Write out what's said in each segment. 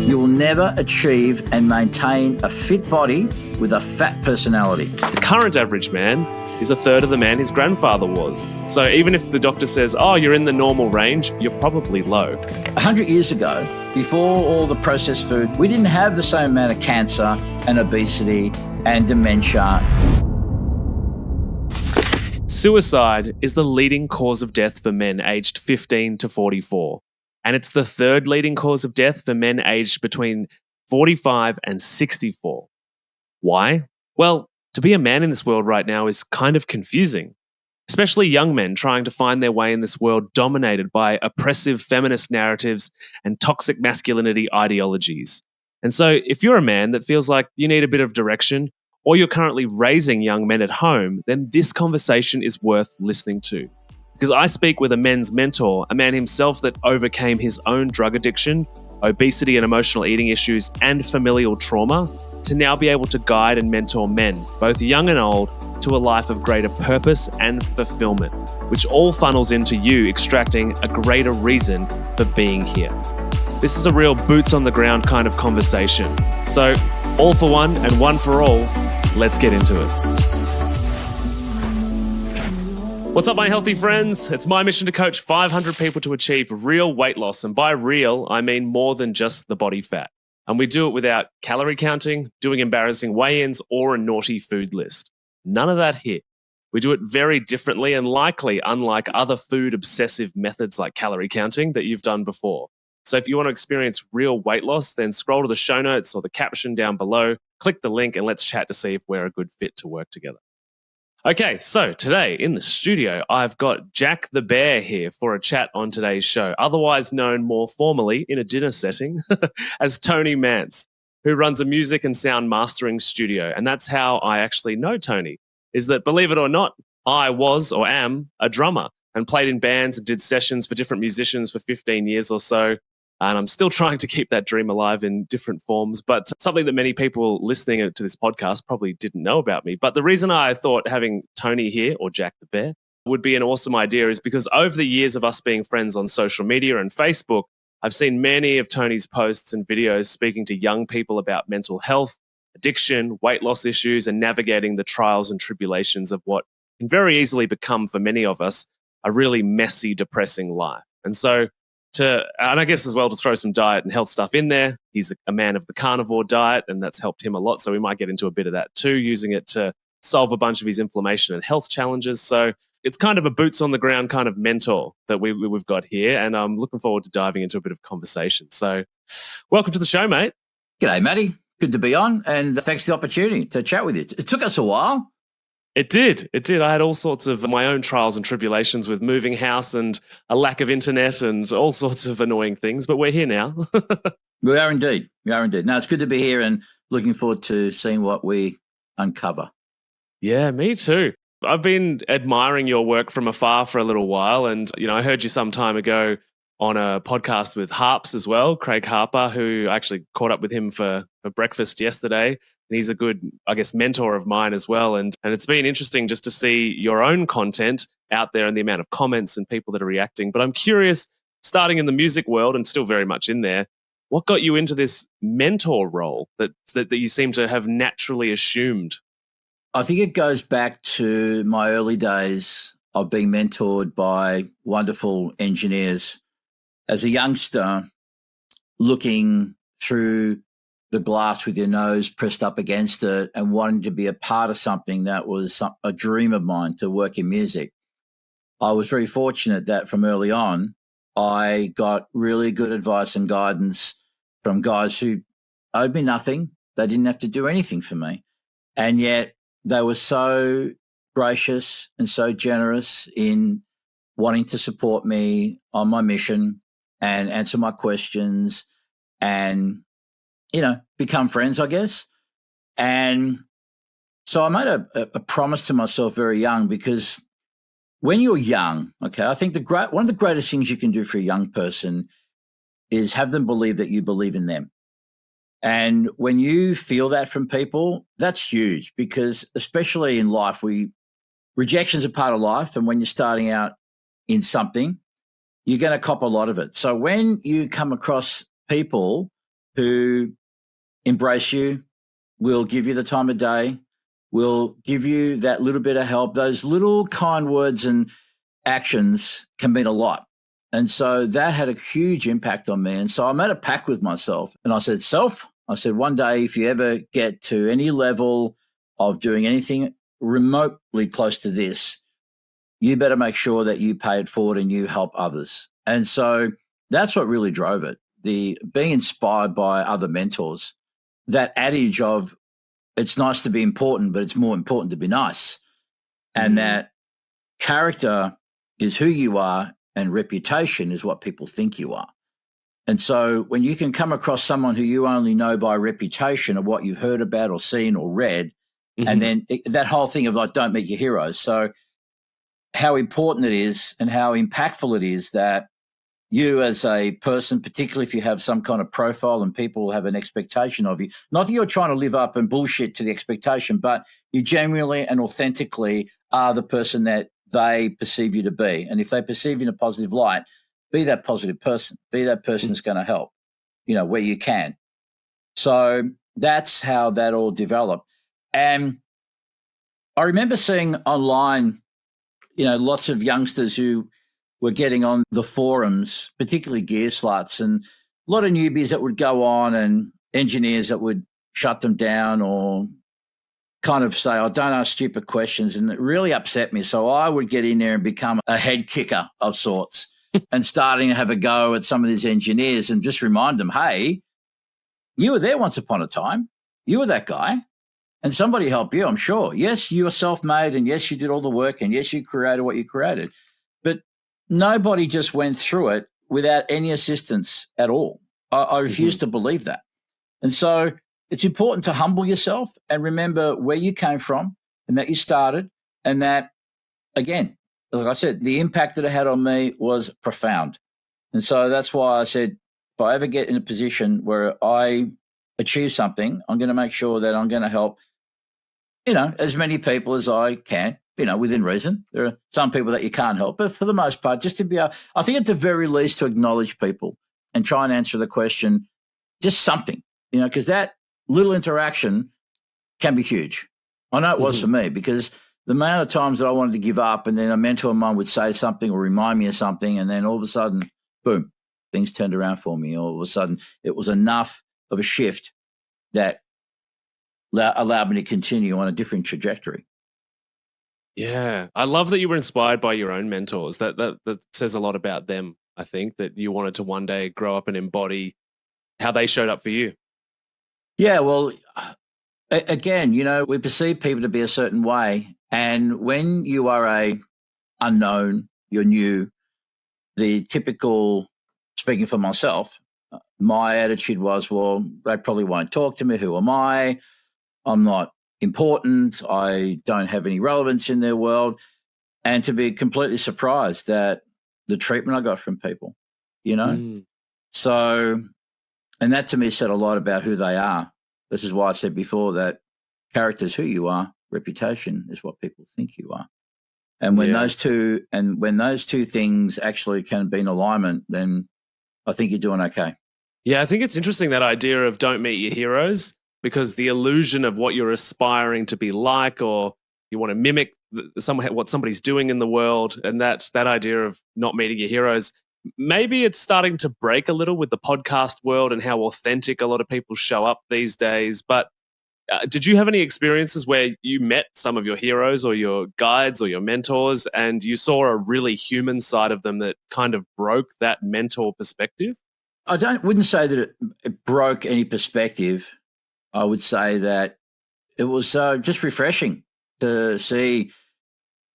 You will never achieve and maintain a fit body with a fat personality. The current average man is a third of the man his grandfather was. So even if the doctor says, oh, you're in the normal range, you're probably low. 100 years ago, before all the processed food, we didn't have the same amount of cancer and obesity and dementia. Suicide is the leading cause of death for men aged 15 to 44. And it's the third leading cause of death for men aged between 45 and 64. Why? Well, to be a man in this world right now is kind of confusing, especially young men trying to find their way in this world dominated by oppressive feminist narratives and toxic masculinity ideologies. And so if you're a man that feels like you need a bit of direction, or you're currently raising young men at home, then this conversation is worth listening to. Because I speak with a men's mentor, a man himself that overcame his own drug addiction, obesity and emotional eating issues, and familial trauma, to now be able to guide and mentor men, both young and old, to a life of greater purpose and fulfillment, which all funnels into you extracting a greater reason for being here. This is a real boots on the ground kind of conversation. So, all for one and one for all, let's get into it. What's up, my healthy friends? It's my mission to coach 500 people to achieve real weight loss. And by real, I mean more than just the body fat. And we do it without calorie counting, doing embarrassing weigh-ins, or a naughty food list. None of that here. We do it very differently and likely unlike other food obsessive methods like calorie counting that you've done before. So if you want to experience real weight loss, then scroll to the show notes or the caption down below, click the link, and let's chat to see if we're a good fit to work together. Okay, so today in the studio, I've got Jack the Bear here for a chat on today's show, otherwise known more formally in a dinner setting as Tony Mantz, who runs a music and sound mastering studio. And that's how I actually know Tony, is that, believe it or not, I was or am a drummer and played in bands and did sessions for different musicians for 15 years or so. And I'm still trying to keep that dream alive in different forms, but something that many people listening to this podcast probably didn't know about me. But the reason I thought having Tony here, or Jack the Bear, would be an awesome idea is because over the years of us being friends on social media and Facebook, I've seen many of Tony's posts and videos speaking to young people about mental health, addiction, weight loss issues, and navigating the trials and tribulations of what can very easily become, for many of us, a really messy, depressing life. And so and I guess as well to throw some diet and health stuff in there. He's a man of the carnivore diet, and that's helped him a lot. So we might get into a bit of that too, using it to solve a bunch of his inflammation and health challenges. So it's kind of a boots on the ground kind of mentor that we've got here. And I'm looking forward to diving into a bit of conversation. So welcome to the show, mate. G'day, Matty. Good to be on, and thanks for the opportunity to chat with you. It took us a while. It did. I had all sorts of my own trials and tribulations with moving house and a lack of internet and all sorts of annoying things, but we're here now. We are indeed. No, it's good to be here and looking forward to seeing what we uncover. Yeah, me too. I've been admiring your work from afar for a little while, and I heard you some time ago on a podcast with Harps as well, Craig Harper, who I actually caught up with him for breakfast yesterday. And he's a good, I guess, mentor of mine as well. And it's been interesting just to see your own content out there and the amount of comments and people that are reacting. But I'm curious, starting in the music world and still very much in there, what got you into this mentor role that you seem to have naturally assumed? I think it goes back to my early days of being mentored by wonderful engineers. As a youngster, looking through the glass with your nose pressed up against it and wanting to be a part of something that was a dream of mine, to work in music. I was very fortunate that from early on, I got really good advice and guidance from guys who owed me nothing. They didn't have to do anything for me. And yet they were so gracious and so generous in wanting to support me on my mission and answer my questions and, become friends, I guess. And so I made a promise to myself very young, because when you're young, okay, I think one of the greatest things you can do for a young person is have them believe that you believe in them. And when you feel that from people, that's huge, because especially in life, rejection's a part of life. And when you're starting out in something, you're going to cop a lot of it. So when you come across people who embrace you, will give you the time of day, will give you that little bit of help. Those little kind words and actions can mean a lot. And so that had a huge impact on me. And so I made a pact with myself and I said, one day, if you ever get to any level of doing anything remotely close to this, you better make sure that you pay it forward and you help others. And so that's what really drove it. The being inspired by other mentors, that adage of it's nice to be important, but it's more important to be nice. And that character is who you are and reputation is what people think you are. And so when you can come across someone who you only know by reputation or what you've heard about or seen or read, and then that whole thing of like, don't meet your heroes. So how important it is and how impactful it is that you as a person, particularly if you have some kind of profile and people have an expectation of you, not that you're trying to live up and bullshit to the expectation, but you genuinely and authentically are the person that they perceive you to be. And if they perceive you in a positive light, be that positive person, be that person that's going to help, where you can. So that's how that all developed. And I remember seeing online, lots of youngsters who were getting on the forums, particularly gear sluts, and a lot of newbies that would go on and engineers that would shut them down or kind of say, oh, don't ask stupid questions. And it really upset me. So I would get in there and become a head kicker of sorts and starting to have a go at some of these engineers and just remind them, hey, you were there once upon a time. You were that guy. And somebody helped you, I'm sure. Yes, you were self-made, and yes, you did all the work, and yes, you created what you created. But nobody just went through it without any assistance at all. I refuse to believe that. And so it's important to humble yourself and remember where you came from and that you started, and that, again, like I said, the impact that it had on me was profound. And so that's why I said, if I ever get in a position where I achieve something, I'm going to make sure that I'm going to help as many people as I can, within reason. There are some people that you can't help, but for the most part, just to be able, I think at the very least to acknowledge people and try and answer the question, just something, because that little interaction can be huge. I know it was for me, because the amount of times that I wanted to give up and then a mentor of mine would say something or remind me of something, and then all of a sudden, boom, things turned around for me. All of a sudden, it was enough of a shift that allowed me to continue on a different trajectory. Yeah. I love that you were inspired by your own mentors. That says a lot about them, I think, that you wanted to one day grow up and embody how they showed up for you. Yeah, well, again, we perceive people to be a certain way. And when you are a unknown, you're new, the typical, speaking for myself, my attitude was, well, they probably won't talk to me. Who am I? I'm not important. I don't have any relevance in their world. And to be completely surprised at the treatment I got from people, So, and that to me said a lot about who they are. This is why I said before that character is who you are, reputation is what people think you are. And when those two things actually can be in alignment, then I think you're doing okay. Yeah, I think it's interesting, that idea of don't meet your heroes, because the illusion of what you're aspiring to be like, or you want to mimic what somebody's doing in the world, and that's that idea of not meeting your heroes. Maybe it's starting to break a little with the podcast world and how authentic a lot of people show up these days. But did you have any experiences where you met some of your heroes or your guides or your mentors and you saw a really human side of them that kind of broke that mentor perspective? I wouldn't say that it broke any perspective. I would say that it was just refreshing to see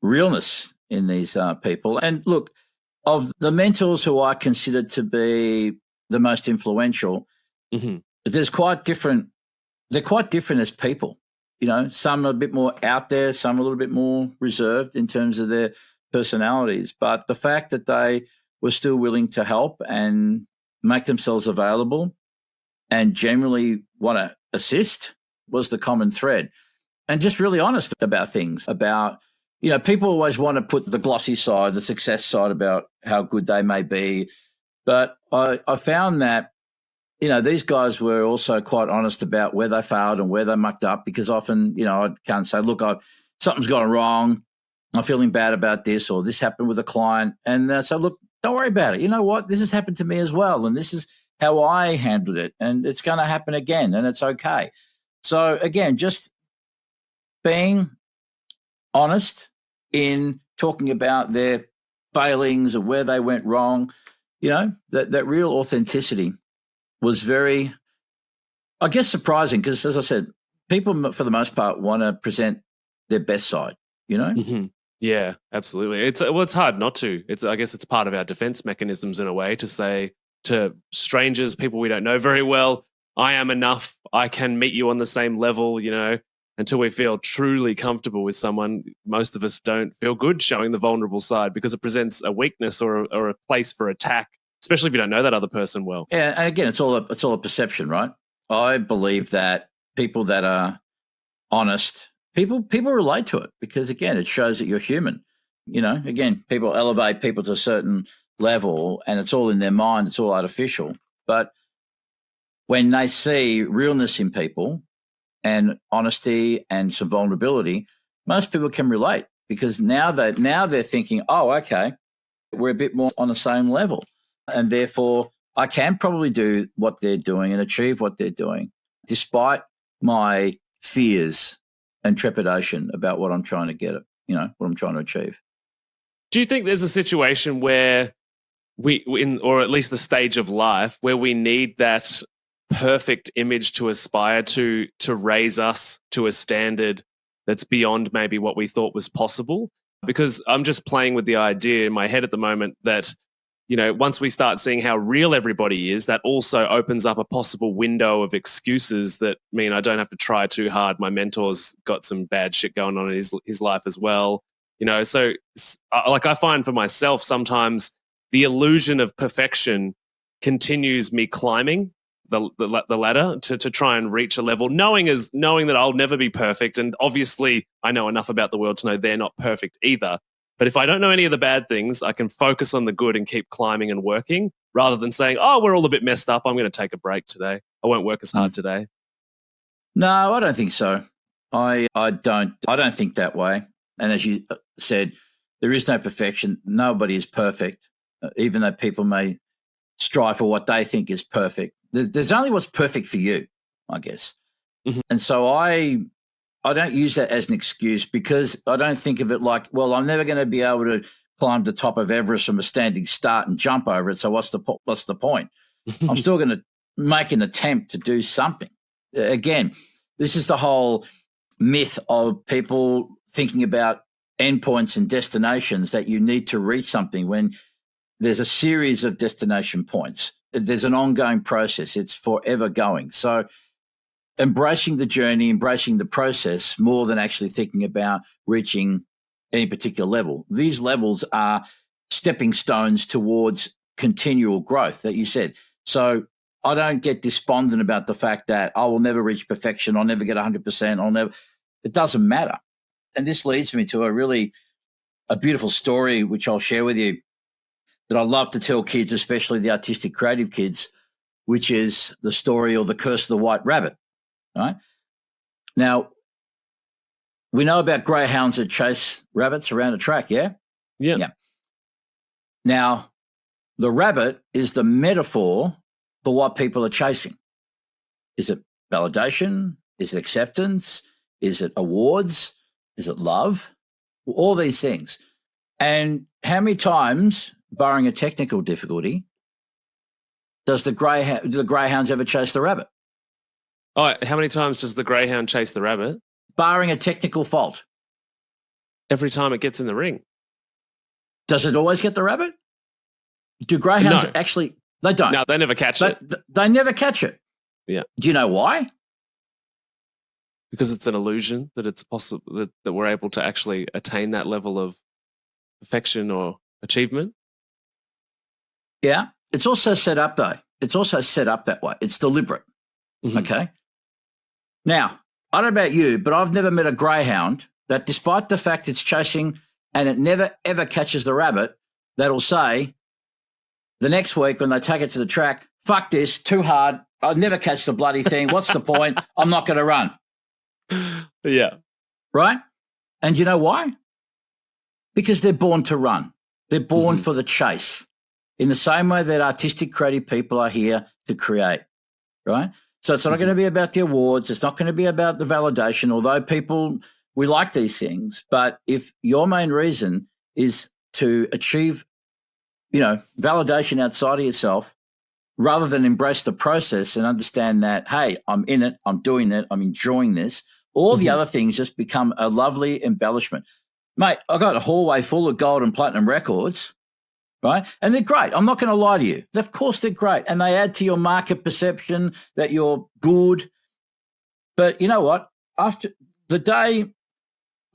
realness in these people. And look, of the mentors who I considered to be the most influential, they're quite different as people. Some are a bit more out there, some a little bit more reserved in terms of their personalities. But the fact that they were still willing to help and make themselves available and generally want to assist was the common thread. And just really honest about things, about, people always want to put the glossy side, the success side about how good they may be. But I found that these guys were also quite honest about where they failed and where they mucked up, because often, I can't say, look, something's gone wrong. I'm feeling bad about this, or this happened with a client. And so, look, don't worry about it. You know what? This has happened to me as well. And this is how I handled it. And it's going to happen again. And it's okay. So again, just being honest in talking about their failings and where they went wrong, that real authenticity was very, I guess, surprising, because, as I said, people for the most part want to present their best side, Mm-hmm. Yeah, absolutely. It's hard not to. I guess it's part of our defense mechanisms in a way to say to strangers, people we don't know very well, I am enough. I can meet you on the same level, until we feel truly comfortable with someone. Most of us don't feel good showing the vulnerable side because it presents a weakness or a place for attack, especially if you don't know that other person well. Yeah, and again, it's all a perception, right? I believe that people that are honest, people relate to it, because, again, it shows that you're human. Again, people elevate people to a certain level, and it's all in their mind. It's all artificial. But when they see realness in people and honesty and some vulnerability, most people can relate, because now they're thinking, oh, okay, we're a bit more on the same level, and therefore I can probably do what they're doing and achieve what they're doing, despite my fears and trepidation about what I'm trying to get at, what I'm trying to achieve. Do you think there's a situation where or at least the stage of life where we need that perfect image to aspire to raise us to a standard that's beyond maybe what we thought was possible? Because I'm just playing with the idea in my head at the moment that, once we start seeing how real everybody is, that also opens up a possible window of excuses that mean I don't have to try too hard. My mentor's got some bad shit going on in his life as well. So like, I find for myself sometimes the illusion of perfection continues me climbing the ladder to try and reach a level, knowing that I'll never be perfect. And obviously I know enough about the world to know they're not perfect either. But if I don't know any of the bad things, I can focus on the good and keep climbing and working, rather than saying, oh, we're all a bit messed up, I'm going to take a break today. I won't work as hard today. No, I don't think so. I don't think that way. And as you said, there is no perfection. Nobody is perfect, even though people may strive for what they think is perfect. There's only what's perfect for you, I guess. Mm-hmm. And so I don't use that as an excuse, because I don't think of it like, well, I'm never going to be able to climb the top of Everest from a standing start and jump over it. So what's the point? I'm still going to make an attempt to do something. Again, this is the whole myth of people thinking about endpoints and destinations, that you need to reach something when there's a series of destination points. There's an ongoing process. It's forever going. So embracing the journey, embracing the process, more than actually thinking about reaching any particular level. These levels are stepping stones towards continual growth that you said. So I don't get despondent about the fact that I will never reach perfection. I'll never get 100%. It doesn't matter. And this leads me to a beautiful story, which I'll share with you, that I love to tell kids, especially the artistic creative kids, which is the story, or the curse of the white rabbit. Right? Now, we know about greyhounds that chase rabbits around a track, yeah? Yeah. Now, the rabbit is the metaphor for what people are chasing. Is it validation? Is it acceptance? Is it awards? Is it love? All these things. And how many times, barring a technical difficulty, do the greyhounds ever chase the rabbit? Oh, how many times does the greyhound chase the rabbit? Barring a technical fault. Every time it gets in the ring. Does it always get the rabbit? Do greyhounds actually? They don't. No, they never catch it. They never catch it. Yeah. Do you know why? Because it's an illusion that it's possible that we're able to actually attain that level of perfection or achievement. Yeah. It's also set up, though. It's also set up that way. It's deliberate. Mm-hmm. Okay. Now, I don't know about you, but I've never met a greyhound that, despite the fact it's chasing and it never, ever catches the rabbit, that'll say the next week when they take it to the track, fuck this, too hard, I'll never catch the bloody thing. What's the point? I'm not going to run. Yeah. Right? And you know why? Because they're born to run. They're born for the chase. In the same way that artistic, creative people are here to create, right? So it's not going to be about the awards. It's not going to be about the validation, although people, we like these things. But if your main reason is to achieve, validation outside of yourself, rather than embrace the process and understand that, hey, I'm in it, I'm doing it, I'm enjoying this, all the other things just become a lovely embellishment. Mate, I got a hallway full of gold and platinum records, right? And they're great. I'm not going to lie to you. Of course they're great. And they add to your market perception that you're good. But you know what? After the day,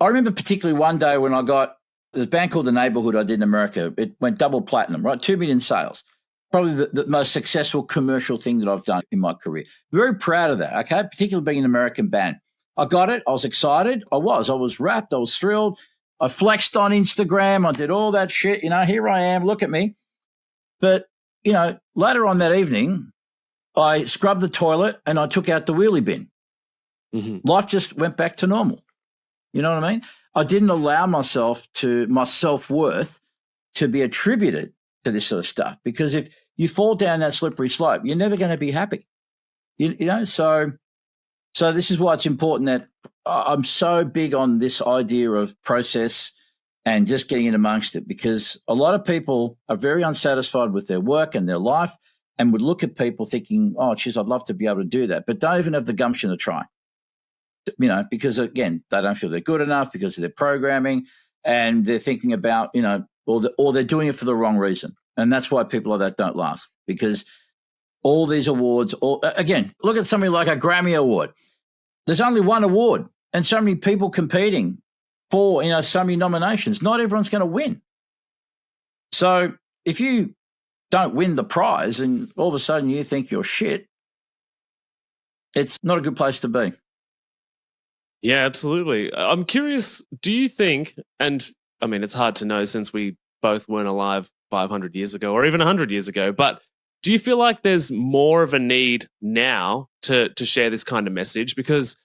I remember particularly one day when I got the band called The Neighborhood I did in America. It went double platinum, right? 2 million sales. Probably the most successful commercial thing that I've done in my career. Very proud of that, okay? Particularly being an American band. I got it. I was excited. I was wrapped. I was thrilled. I flexed on Instagram. I did all that shit. Here I am. Look at me. But, later on that evening, I scrubbed the toilet and I took out the wheelie bin. Life just went back to normal. You know what I mean? I didn't allow my self-worth to be attributed to this sort of stuff, because if you fall down that slippery slope, you're never going to be happy. So this is why it's important that I'm so big on this idea of process and just getting in amongst it, because a lot of people are very unsatisfied with their work and their life and would look at people thinking, oh, geez, I'd love to be able to do that, but don't even have the gumption to try, because, again, they don't feel they're good enough because of their programming, and they're thinking about, or they're doing it for the wrong reason. And that's why people like that don't last, because all these awards, again, look at something like a Grammy Award. There's only one award and so many people competing for, so many nominations. Not everyone's going to win. So if you don't win the prize and all of a sudden you think you're shit, it's not a good place to be. Yeah, absolutely. I'm curious, do you think, and I mean, it's hard to know since we both weren't alive 500 years ago or even 100 years ago, but do you feel like there's more of a need now to share this kind of message? Because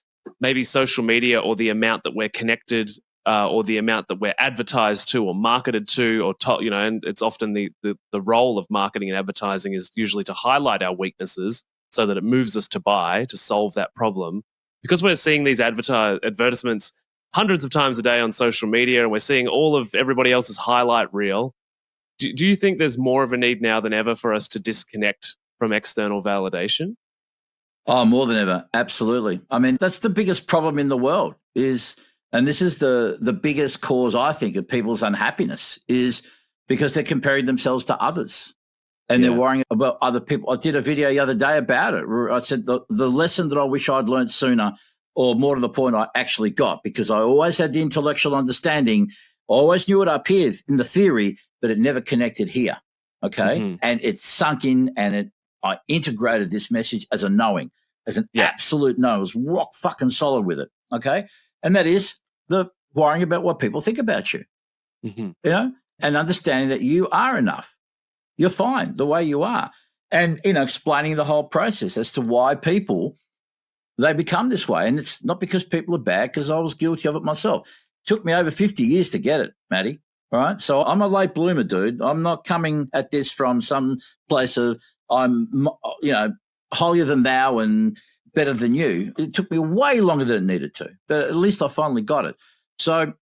maybe social media, or the amount that we're connected, or the amount that we're advertised to or marketed to, or and it's often the role of marketing and advertising is usually to highlight our weaknesses so that it moves us to buy, to solve that problem. Because we're seeing these advertisements hundreds of times a day on social media, and we're seeing all of everybody else's highlight reel. Do you think there's more of a need now than ever for us to disconnect from external validation? Oh, more than ever. Absolutely. I mean, that's the biggest problem in the world and this is the biggest cause, I think, of people's unhappiness, is because they're comparing themselves to others and they're worrying about other people. I did a video the other day about it. I said the lesson that I wish I'd learned sooner, or more to the point, I actually got, because I always had the intellectual understanding, always knew it up here in the theory, but it never connected here, okay? And it sunk in, and I integrated this message as a knowing, as an absolute no. I was rock fucking solid with it, okay? And that is the worrying about what people think about you, and understanding that you are enough. You're fine the way you are. And, explaining the whole process as to why people, they become this way. And it's not because people are bad, because I was guilty of it myself. It took me over 50 years to get it, Matty. All right. So I'm a late bloomer, dude. I'm not coming at this from some place of I'm, holier than thou and better than you. It took me way longer than it needed to, but at least I finally got it. So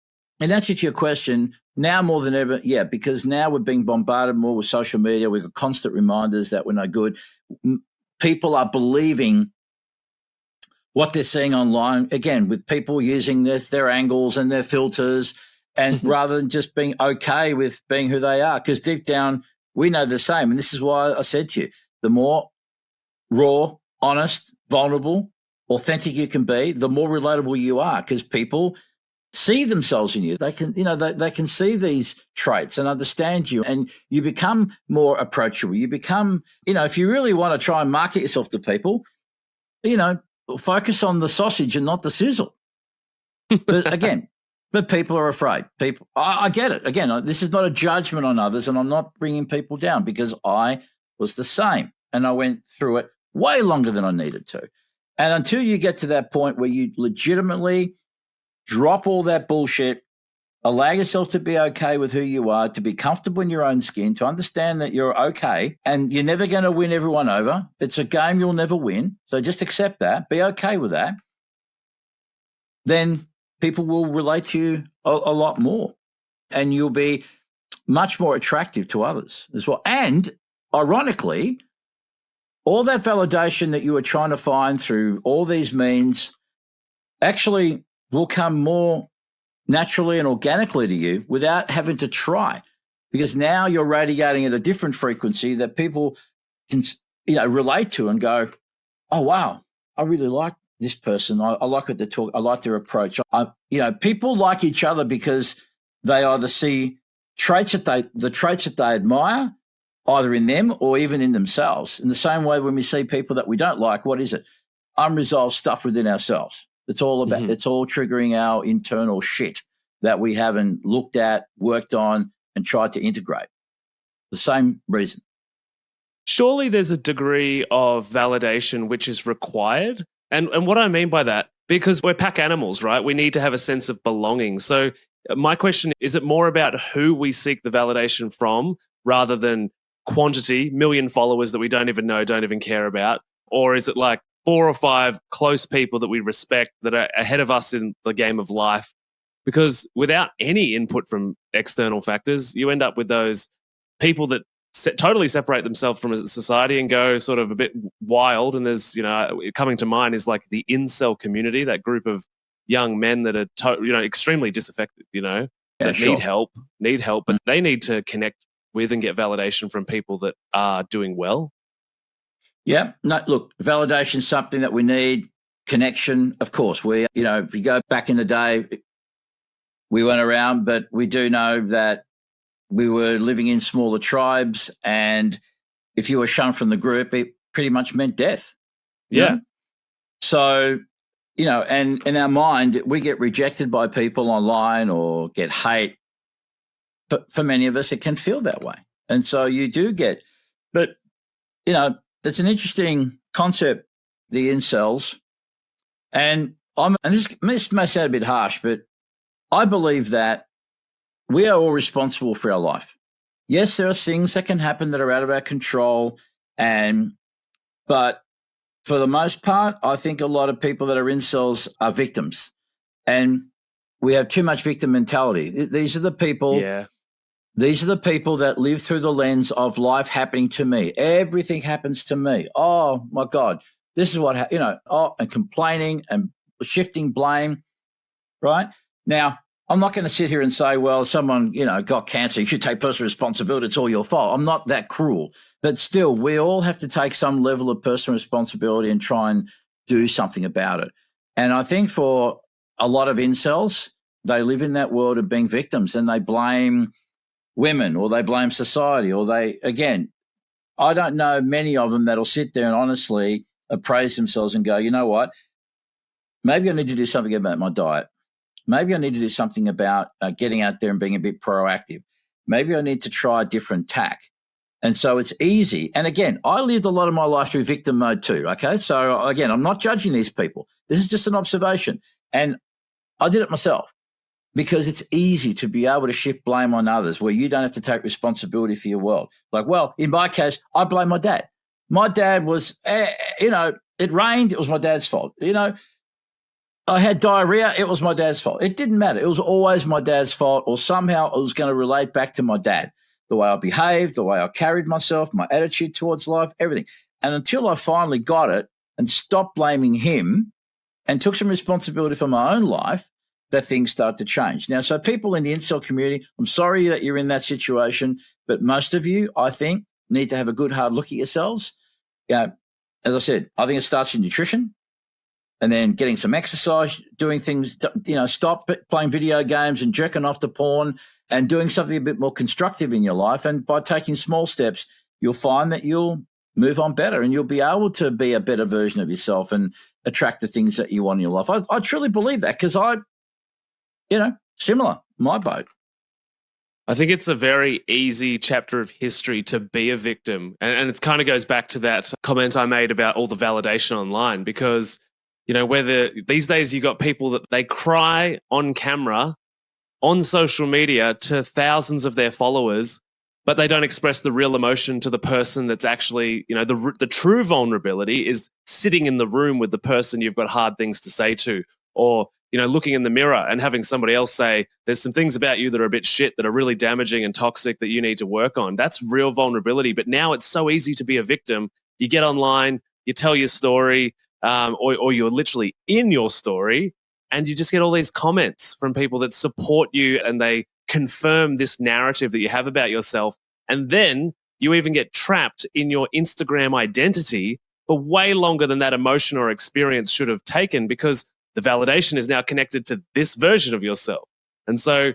in answer to your question, now more than ever, because now we're being bombarded more with social media. We've got constant reminders that we're no good. People are believing what they're seeing online, again, with people using their angles and their filters, and rather than just being okay with being who they are, because deep down we know the same. And this is why I said to you, the more raw, honest, vulnerable, authentic you can be, the more relatable you are, because people see themselves in you. They can, they can see these traits and understand you, and you become more approachable. You become, if you really want to try and market yourself to people, focus on the sausage and not the sizzle. But people are afraid. I get it. Again, this is not a judgment on others, and I'm not bringing people down, because I was the same and I went through it way longer than I needed to. And until you get to that point where you legitimately drop all that bullshit, allow yourself to be okay with who you are, to be comfortable in your own skin, to understand that you're okay and you're never going to win everyone over. It's a game you'll never win. So just accept that, be okay with that. Then people will relate to you a lot more and you'll be much more attractive to others as well. And ironically, all that validation that you were trying to find through all these means actually will come more naturally and organically to you without having to try, because now you're radiating at a different frequency that people can, relate to and go, oh, wow, I really like this person. I like what they talk. I like their approach. People like each other because they either see the traits that they admire either in them or even in themselves. In the same way, when we see people that we don't like, what is it? Unresolved stuff within ourselves. It's all about, It's all triggering our internal shit that we haven't looked at, worked on, and tried to integrate. The same reason. Surely there's a degree of validation which is required. And what I mean by that, because we're pack animals, right? We need to have a sense of belonging. So my question, is it more about who we seek the validation from rather than quantity, million followers that we don't even know, don't even care about? Or is it like 4 or 5 close people that we respect that are ahead of us in the game of life? Because without any input from external factors, you end up with those people that totally separate themselves from society and go sort of a bit wild. And there's, coming to mind is like the incel community, that group of young men that are, extremely disaffected, that need help, but they need to connect with and get validation from people that are doing well. Yeah. No, look, validation is something that we need. Connection, of course. If you go back in the day, we went around, but we do know that we were living in smaller tribes, and if you were shunned from the group, it pretty much meant death. Yeah. So, and in our mind, we get rejected by people online or get hate. But for many of us, it can feel that way. And so you do get, but, that's an interesting concept, the incels. And this may sound a bit harsh, but I believe that we are all responsible for our life. Yes, there are things that can happen that are out of our control, but for the most part, I think a lot of people that are incels are victims, and we have too much victim mentality. These are the people. Yeah. These are the people that live through the lens of life happening to me. Everything happens to me. Oh my God, this is what and complaining and shifting blame. Right now, I'm not going to sit here and say, well, someone, got cancer, you should take personal responsibility. It's all your fault. I'm not that cruel. But still, we all have to take some level of personal responsibility and try and do something about it. And I think for a lot of incels, they live in that world of being victims, and they blame women or they blame society, or I don't know many of them that'll sit there and honestly appraise themselves and go, you know what, maybe I need to do something about my diet. Maybe I need to do something about getting out there and being a bit proactive. Maybe I need to try a different tack. And so it's easy. And again, I lived a lot of my life through victim mode too. Okay. So again, I'm not judging these people. This is just an observation. And I did it myself because it's easy to be able to shift blame on others where you don't have to take responsibility for your world. Like, well, in my case, I blame my dad. My dad was, it rained. It was my dad's fault. I had diarrhea. It was my dad's fault. It didn't matter. It was always my dad's fault, or somehow it was going to relate back to my dad, the way I behaved, the way I carried myself, my attitude towards life, everything. And until I finally got it and stopped blaming him and took some responsibility for my own life, that things start to change. Now, so people in the incel community, I'm sorry that you're in that situation, but most of you, I think, need to have a good hard look at yourselves. As I said, I think it starts with nutrition, and then getting some exercise, doing things, stop playing video games and jerking off to porn, and doing something a bit more constructive in your life. And by taking small steps, you'll find that you'll move on better, and you'll be able to be a better version of yourself and attract the things that you want in your life. I truly believe that, because similar, my boat. I think it's a very easy chapter of history to be a victim. And it kind of goes back to that comment I made about all the validation online, because, whether these days you got people that they cry on camera, on social media to thousands of their followers, but they don't express the real emotion to the person that's actually, the true vulnerability is sitting in the room with the person you've got hard things to say to, or, looking in the mirror and having somebody else say, there's some things about you that are a bit shit, that are really damaging and toxic that you need to work on. That's real vulnerability. But now it's so easy to be a victim. You get online, you tell your story, or you're literally in your story, and you just get all these comments from people that support you and they confirm this narrative that you have about yourself. And then you even get trapped in your Instagram identity for way longer than that emotion or experience should have taken, because the validation is now connected to this version of yourself. And so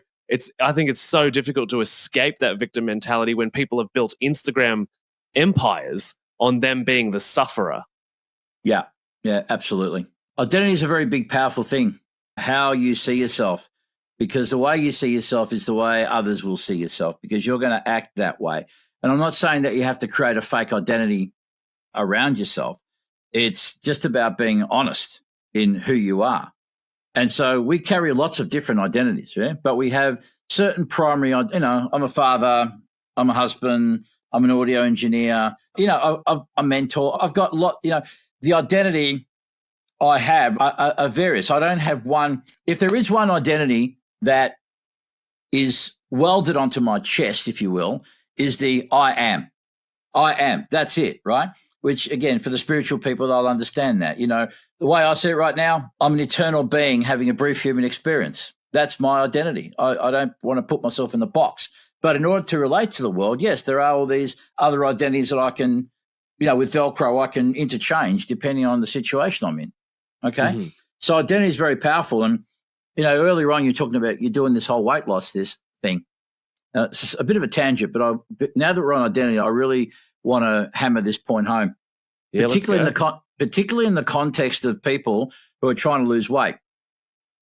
I think it's so difficult to escape that victim mentality when people have built Instagram empires on them being the sufferer. Yeah, absolutely. Identity is a very big, powerful thing. How you see yourself, because the way you see yourself is the way others will see yourself, because you're going to act that way. And I'm not saying that you have to create a fake identity around yourself. It's just about being honest in who you are. And so we carry lots of different identities, yeah? But we have certain primary, I'm a father, I'm a husband, I'm an audio engineer, I'm a mentor. I've got the identity I have are various. I don't have one. If there is one identity that is welded onto my chest, if you will, is the I am. I am. That's it, right? Which, again, for the spiritual people, they'll understand that. The way I see it right now, I'm an eternal being having a brief human experience. That's my identity. I don't want to put myself in the box. But in order to relate to the world, yes, there are all these other identities that I can, with Velcro, I can interchange depending on the situation I'm in. Okay. Mm-hmm. So identity is very powerful. And, earlier on, you're talking about you're doing this whole weight loss, this thing. It's just a bit of a tangent, but now that we're on identity, I really want to hammer this point home, particularly in the context of people who are trying to lose weight.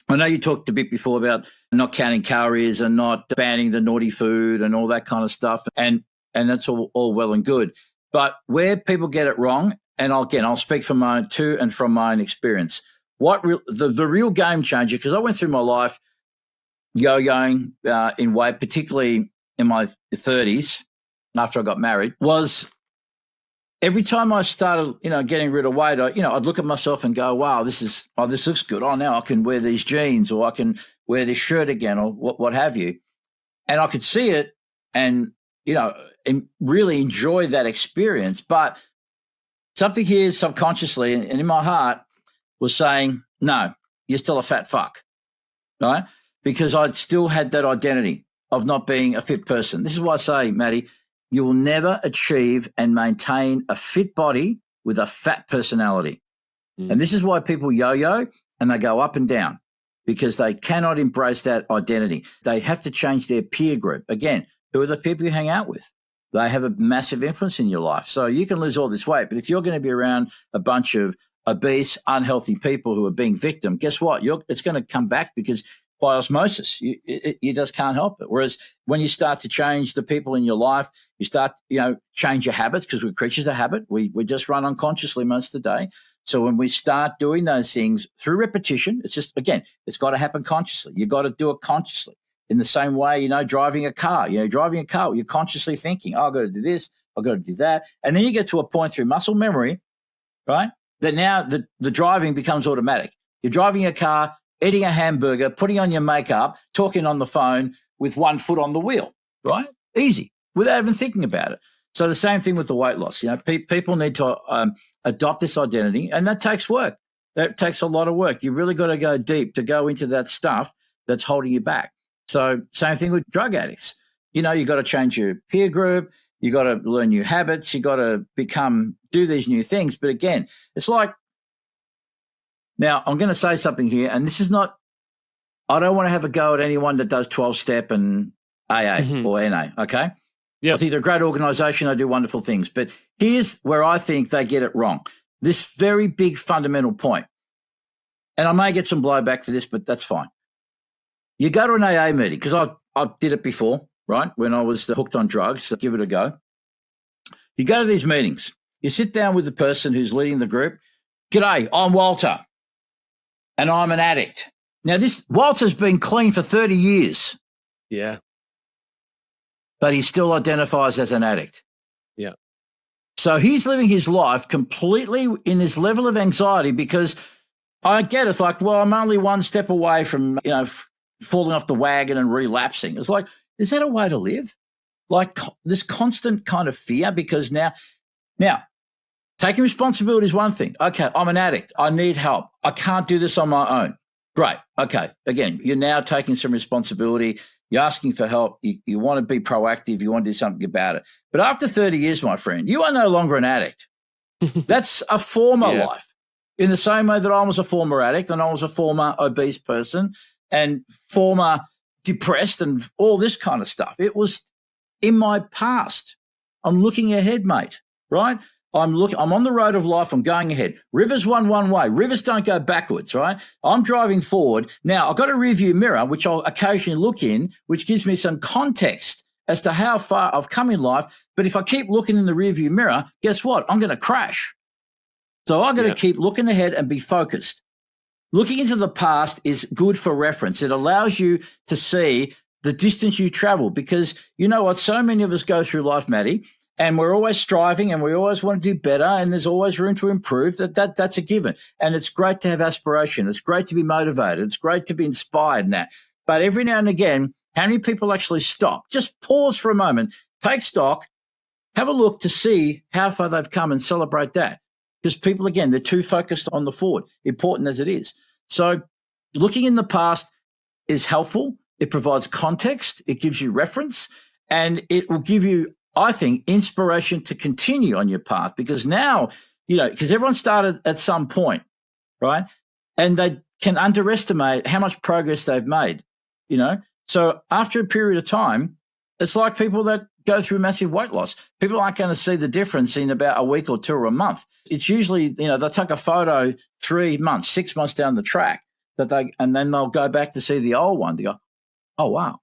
I know you talked a bit before about not counting calories and not banning the naughty food and all that kind of stuff. And that's all well and good. But where people get it wrong, and I'll speak from my own experience. The real game changer, because I went through my life yo-yoing in weight, particularly in my 30s after I got married, was every time I started, getting rid of weight, I'd look at myself and go, wow, this looks good. Oh, now I can wear these jeans, or I can wear this shirt again, or what have you. And I could see it and, and really enjoy that experience. But something here subconsciously and in my heart was saying, no, you're still a fat fuck, right? Because I still had that identity of not being a fit person. This is why I say, Maddie, you will never achieve and maintain a fit body with a fat personality. Mm. And this is why people yo-yo and they go up and down, because they cannot embrace that identity. They have to change their peer group. Again, who are the people you hang out with? They have a massive influence in your life. So you can lose all this weight, but if you're going to be around a bunch of obese, unhealthy people who are being victim, guess what? It's going to come back, because by osmosis, you just can't help it. Whereas when you start to change the people in your life, you start, change your habits, because we're creatures of habit. We just run unconsciously most of the day. So when we start doing those things through repetition, it's just, again, it's got to happen consciously. You got to do it consciously. In the same way, driving a car, you're consciously thinking, oh, I've got to do this, I've got to do that. And then you get to a point through muscle memory, right, that now the driving becomes automatic. You're driving a car, eating a hamburger, putting on your makeup, talking on the phone with one foot on the wheel, right? Easy, without even thinking about it. So the same thing with the weight loss. People need to adopt this identity, and that takes work. That takes a lot of work. You really got to go deep to go into that stuff that's holding you back. So same thing with drug addicts. You got to change your peer group. You got to learn new habits. You got to do these new things. But again, it's like, now I'm going to say something here, and this is not, I don't want to have a go at anyone that does 12-step and AA or NA, okay? Yep. I think they're a great organization. They do wonderful things. But here's where I think they get it wrong. This very big fundamental point, and I may get some blowback for this, but that's fine. You go to an AA meeting, because I did it before. right? When I was hooked on drugs, give it a go. You go to these meetings. You sit down with the person who's leading the group. G'day, I'm Walter, and I'm an addict. Now, Walter's been clean for 30 years. Yeah. But he still identifies as an addict. Yeah. So he's living his life completely in this level of anxiety because I get it's like, well, I'm only one step away from, falling off the wagon and relapsing. It's like, is that a way to live? Like this constant kind of fear because now, taking responsibility is one thing. Okay, I'm an addict. I need help. I can't do this on my own. Great. Okay. Again, you're now taking some responsibility. You're asking for help. You want to be proactive. You want to do something about it. But after 30 years, my friend, you are no longer an addict. That's a former life. In the same way that I was a former addict and I was a former obese person and former depressed and all this kind of stuff. It was in my past. I'm looking ahead, mate, right? I'm on the road of life. I'm going ahead. Rivers run one way. Rivers don't go backwards, right? I'm driving forward. Now, I've got a rearview mirror, which I'll occasionally look in, which gives me some context as to how far I've come in life. But if I keep looking in the rearview mirror, guess what? I'm going to crash. So I've got to keep looking ahead and be focused. Looking into the past is good for reference. It allows you to see the distance you travel because you know what? So many of us go through life, Maddie, and we're always striving and we always want to do better and there's always room to improve. That's a given. And it's great to have aspiration. It's great to be motivated. It's great to be inspired in that. But every now and again, how many people actually stop? Just pause for a moment, take stock, have a look to see how far they've come and celebrate that. Because people, again, they're too focused on the forward, important as it is. So looking in the past is helpful. It provides context. It gives you reference and it will give you, I think, inspiration to continue on your path because now, because everyone started at some point, right? And they can underestimate how much progress they've made, So after a period of time, it's like people that go through massive weight loss. People aren't going to see the difference in about a week or two or a month. It's usually, they'll take a photo 3 months, 6 months down the track and then they'll go back to see the old one. They go, oh, wow.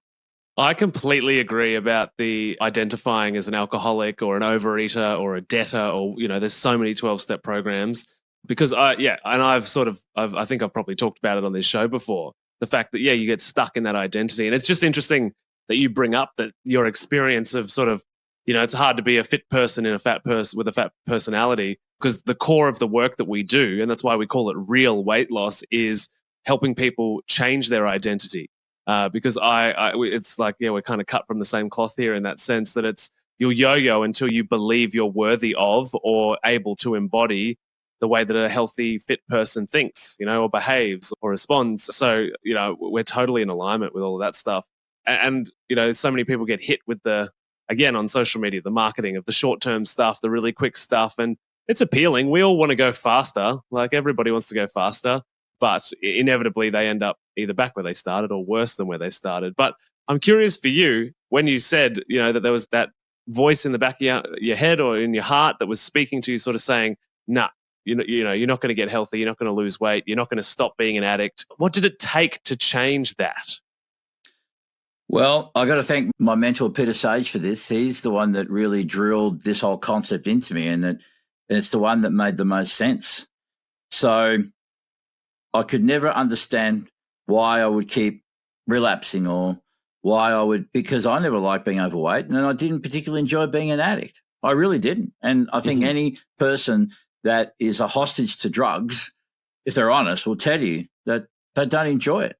I completely agree about the identifying as an alcoholic or an overeater or a debtor or, there's so many 12-step programs because I think I've probably talked about it on this show before. The fact that, you get stuck in that identity. And it's just interesting that you bring up that your experience of sort of, it's hard to be a fit person in a fat person with a fat personality because the core of the work that we do, and that's why we call it real weight loss, is helping people change their identity. Because it's like, we're kind of cut from the same cloth here in that sense that it's you'll yo-yo until you believe you're worthy of or able to embody the way that a healthy, fit person thinks, or behaves or responds. So, we're totally in alignment with all of that stuff. And so many people get hit with again, on social media, the marketing of the short-term stuff, the really quick stuff. And it's appealing. We all want to go faster. Like everybody wants to go faster. But inevitably, they end up either back where they started or worse than where they started. But I'm curious for you, when you said, that there was that voice in the back of your head or in your heart that was speaking to you sort of saying, nah, you're not going to get healthy. You're not going to lose weight. You're not going to stop being an addict. What did it take to change that? Well, I got to thank my mentor, Peter Sage, for this. He's the one that really drilled this whole concept into me and it's the one that made the most sense. So I could never understand why I would keep relapsing or because I never liked being overweight and I didn't particularly enjoy being an addict. I really didn't. And I think any person that is a hostage to drugs, if they're honest, will tell you that they don't enjoy it.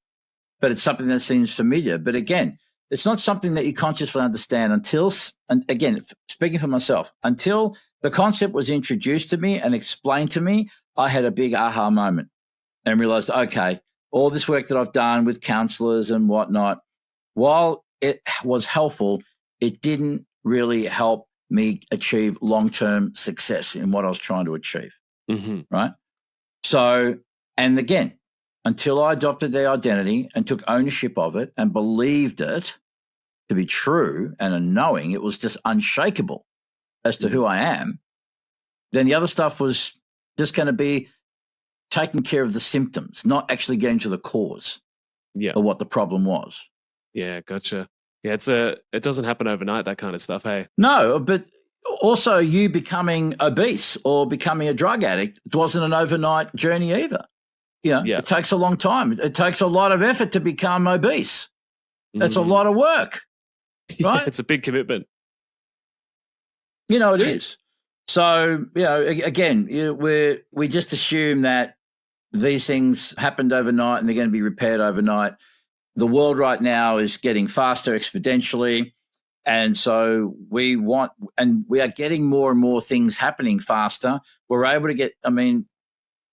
But it's something that seems familiar. But again, it's not something that you consciously understand and again, speaking for myself, until the concept was introduced to me and explained to me, I had a big aha moment. And realized, okay, all this work that I've done with counselors and whatnot, while it was helpful, it didn't really help me achieve long-term success in what I was trying to achieve, right? So, and again, until I adopted their identity and took ownership of it and believed it to be true and knowing it was just unshakable as to who I am, then the other stuff was just going to be taking care of the symptoms, not actually getting to the cause of what the problem was. Yeah, gotcha. Yeah, it doesn't happen overnight, that kind of stuff, hey? No, but also you becoming obese or becoming a drug addict, it wasn't an overnight journey either. Yeah. It takes a long time. It takes a lot of effort to become obese. It's a lot of work, right? Yeah, it's a big commitment. It is. So, again, we just assume that these things happened overnight and they're going to be repaired overnight. The world right now is getting faster exponentially. And so we are getting more and more things happening faster. We're able to get, 10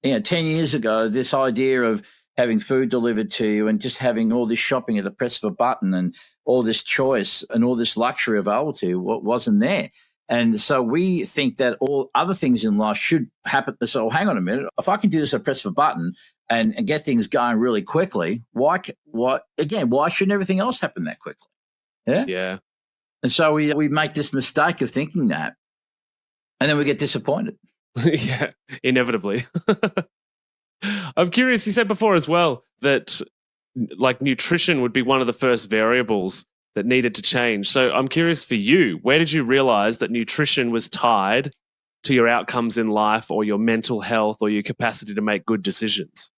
years ago, this idea of having food delivered to you and just having all this shopping at the press of a button and all this choice and all this luxury available to you wasn't there. And so we think that all other things in life should happen. So hang on a minute. If I can do this at the press of a button and get things going really quickly, why shouldn't everything else happen that quickly? Yeah. Yeah. And so we make this mistake of thinking that, and then we get disappointed. Yeah, inevitably. I'm curious, you said before as well that like nutrition would be one of the first variables that needed to change. So I'm curious for you, where did you realize that nutrition was tied to your outcomes in life or your mental health or your capacity to make good decisions?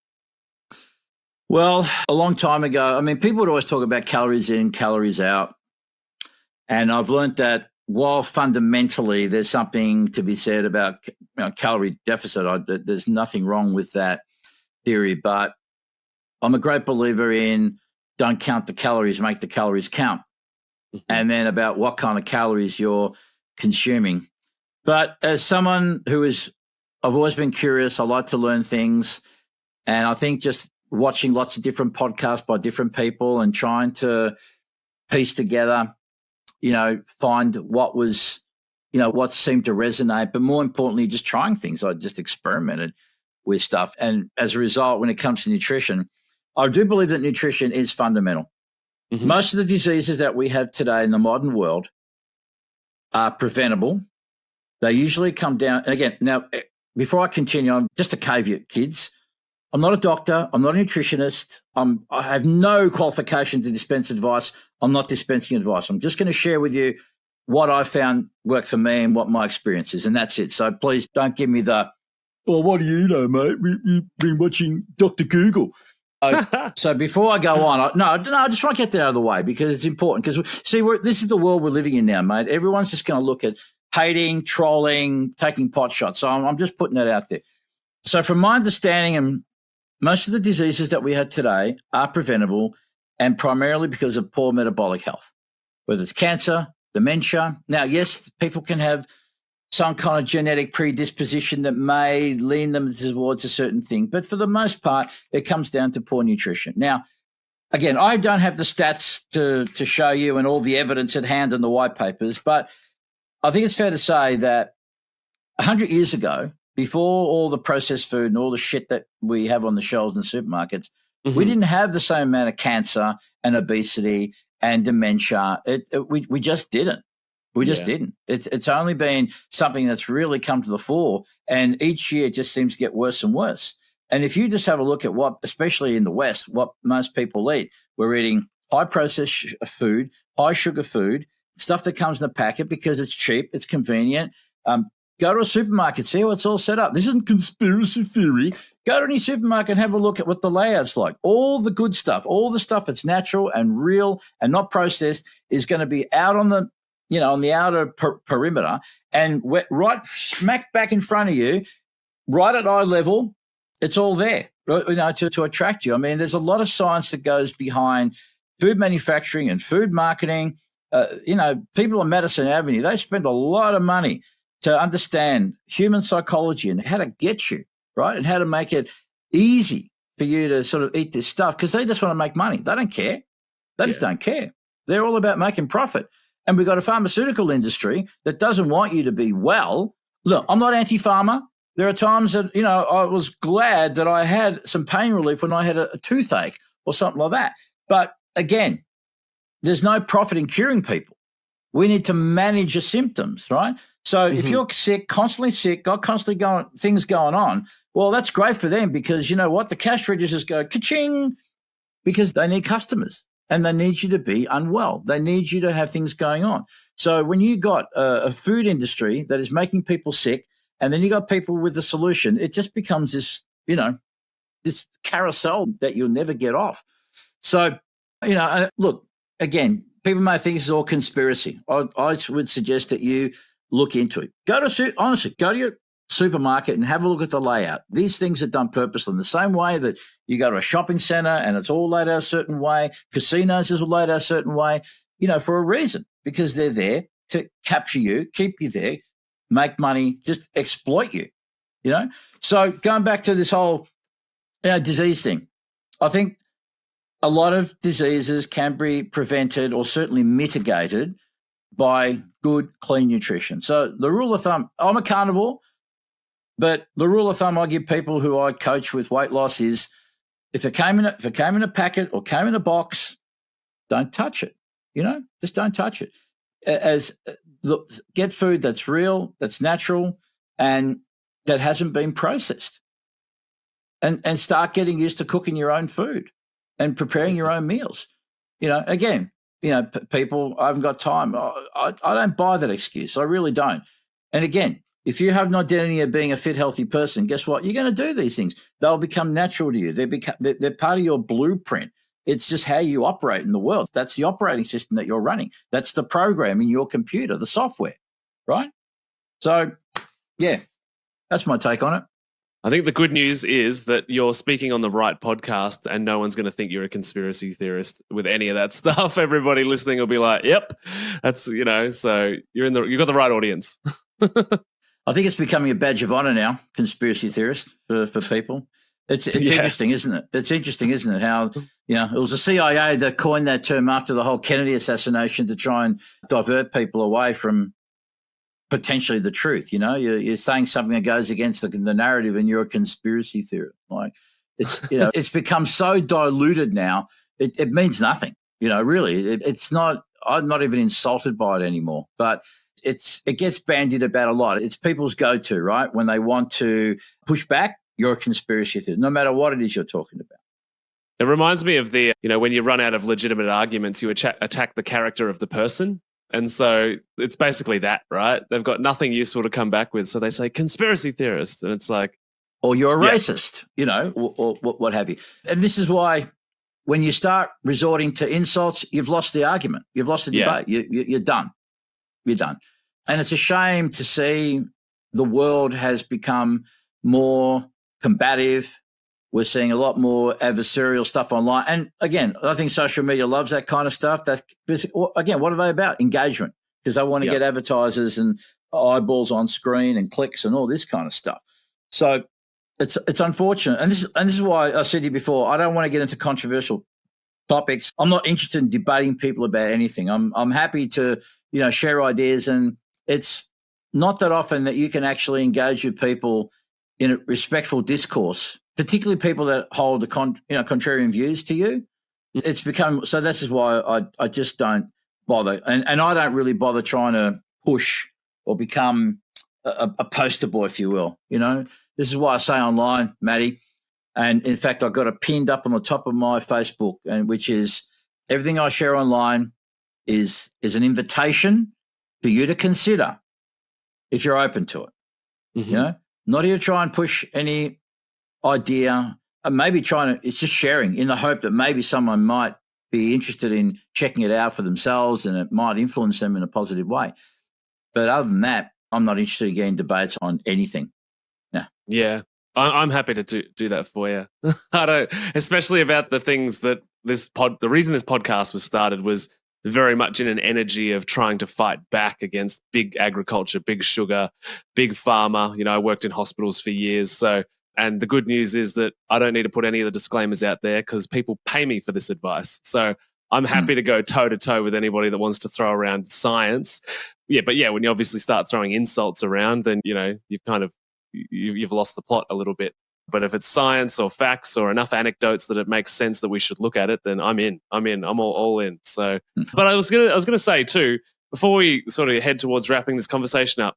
Well, a long time ago, people would always talk about calories in, calories out. And I've learned that while fundamentally there's something to be said about calorie deficit, there's nothing wrong with that theory. But I'm a great believer in don't count the calories, make the calories count. Mm-hmm. And then about what kind of calories you're consuming. But as someone I've always been curious, I like to learn things. And I think just watching lots of different podcasts by different people and trying to piece together, find what was, what seemed to resonate, but more importantly, just trying things. I just experimented with stuff. And as a result, when it comes to nutrition, I do believe that nutrition is fundamental. Mm-hmm. Most of the diseases that we have today in the modern world are preventable. They usually come down. And again, now, before I continue, I'm just a caveat, kids. I'm not a doctor. I'm not a nutritionist. I have no qualification to dispense advice. I'm not dispensing advice. I'm just going to share with you what I found worked for me and what my experience is, and that's it. So please don't give me what do you know, mate? We've been watching Dr. Google. So before I go on, I just want to get that out of the way because it's important. Because, this is the world we're living in now, mate. Everyone's just going to look at hating, trolling, taking pot shots. So I'm just putting that out there. So from my understanding, and most of the diseases that we have today are preventable and primarily because of poor metabolic health, whether it's cancer, dementia. Now, yes, people can have some kind of genetic predisposition that may lean them towards a certain thing. But for the most part, it comes down to poor nutrition. Now, again, I don't have the stats to show you and all the evidence at hand in the white papers, but I think it's fair to say that 100 years ago, before all the processed food and all the shit that we have on the shelves in the supermarkets, mm-hmm. we didn't have the same amount of cancer and obesity and dementia. We just didn't. We just didn't. It's only been something that's really come to the fore, and each year it just seems to get worse and worse. And if you just have a look at what, especially in the West, what most people eat, we're eating high processed food, high sugar food, stuff that comes in a packet because it's cheap, it's convenient. Go to a supermarket, see how it's all set up. This isn't conspiracy theory. Go to any supermarket and have a look at what the layout's like. All the good stuff, all the stuff that's natural and real and not processed is going to be out on the, on the outer perimeter and right smack back in front of you, right at eye level. It's all there, to attract you. There's a lot of science that goes behind food manufacturing and food marketing. People on Madison Avenue, they spend a lot of money to understand human psychology and how to get you, right, and how to make it easy for you to sort of eat this stuff because they just want to make money. They don't care. They just don't care. They're all about making profit. And we've got a pharmaceutical industry that doesn't want you to be well. Look, I'm not anti-pharma. There are times that, I was glad that I had some pain relief when I had a toothache or something like that. But again, there's no profit in curing people. We need to manage your symptoms, right? So if you're sick, got constantly things going on, well, that's great for them because you know what? The cash registers go ka-ching because they need customers. and they need you to be unwell. They need you to have things going on. So when you got a food industry that is making people sick, and then you got people with the solution, it just becomes this, this carousel that you'll never get off. So, look, again, people may think this is all conspiracy. I would suggest that you look into it. Honestly, go to your supermarket and have a look at the layout. These things are done purposely in the same way that you go to a shopping center and it's all laid out a certain way. Casinos is all laid out a certain way, for a reason, because they're there to capture you, keep you there, make money, just exploit you, So going back to this whole, disease thing, I think a lot of diseases can be prevented or certainly mitigated by good, clean nutrition. So the rule of thumb, I'm a carnivore, but the rule of thumb I give people who I coach with weight loss is if it came in a packet or came in a box, don't touch it. Just don't touch it. Get food that's real, that's natural, and that hasn't been processed. And start getting used to cooking your own food and preparing your own meals. People, I haven't got time. I don't buy that excuse. I really don't. And again, if you have an identity of being a fit, healthy person, guess what? You're going to do these things. They'll become natural to you. They're part of your blueprint. It's just how you operate in the world. That's the operating system that you're running. That's the program in your computer, the software, right? So, yeah, that's my take on it. I think the good news is that you're speaking on the right podcast and no one's going to think you're a conspiracy theorist with any of that stuff. Everybody listening will be like, yep, that's, so you've got the right audience. I think it's becoming a badge of honor now, conspiracy theorist for people. It's interesting, isn't it? It's interesting, isn't it? How, it was the CIA that coined that term after the whole Kennedy assassination to try and divert people away from potentially the truth. You're saying something that goes against the narrative and you're a conspiracy theorist. Like it's become so diluted now. It means nothing, really. It's not, I'm not even insulted by it anymore, but it gets bandied about a lot. It's people's go-to, right? When they want to push back, you're a conspiracy theorist, no matter what it is you're talking about. It reminds me of when you run out of legitimate arguments, you attack the character of the person. And so it's basically that, right? They've got nothing useful to come back with. So they say conspiracy theorist. And it's like, or you're a racist, or what have you. And this is why when you start resorting to insults, you've lost the argument. You've lost the debate. You're done. You're done. And it's a shame to see the world has become more combative. We're seeing a lot more adversarial stuff online. And again, I think social media loves that kind of stuff. Again, what are they about? Engagement, because they want to get advertisers and eyeballs on screen and clicks and all this kind of stuff. So it's unfortunate. And this is why I said to you before, I don't want to get into controversial topics. I'm not interested in debating people about anything. I'm happy to, share ideas, and it's not that often that you can actually engage with people in a respectful discourse, particularly people that hold the contrarian views to you. It's become, so this is why I just don't bother. And I don't really bother trying to push or become a poster boy, if you will. This is why I say online, Matty, and in fact, I've got it pinned up on the top of my Facebook, and which is everything I share online is an invitation for you to consider if you're open to it. Mm-hmm. Not here to try and push any idea, and maybe it's just sharing in the hope that maybe someone might be interested in checking it out for themselves and it might influence them in a positive way. But other than that, I'm not interested in getting debates on anything. No. Yeah, I'm happy to do that for you. I don't, especially about the things that the reason this podcast was started was very much in an energy of trying to fight back against big agriculture, big sugar, big pharma. I worked in hospitals for years. And the good news is that I don't need to put any of the disclaimers out there because people pay me for this advice. So I'm happy to go toe to toe with anybody that wants to throw around science. Yeah, but when you obviously start throwing insults around, then, you've lost the plot a little bit. But if it's science or facts or enough anecdotes that it makes sense that we should look at it, then I'm in. I'm all in. So, but I was gonna say too, before we sort of head towards wrapping this conversation up,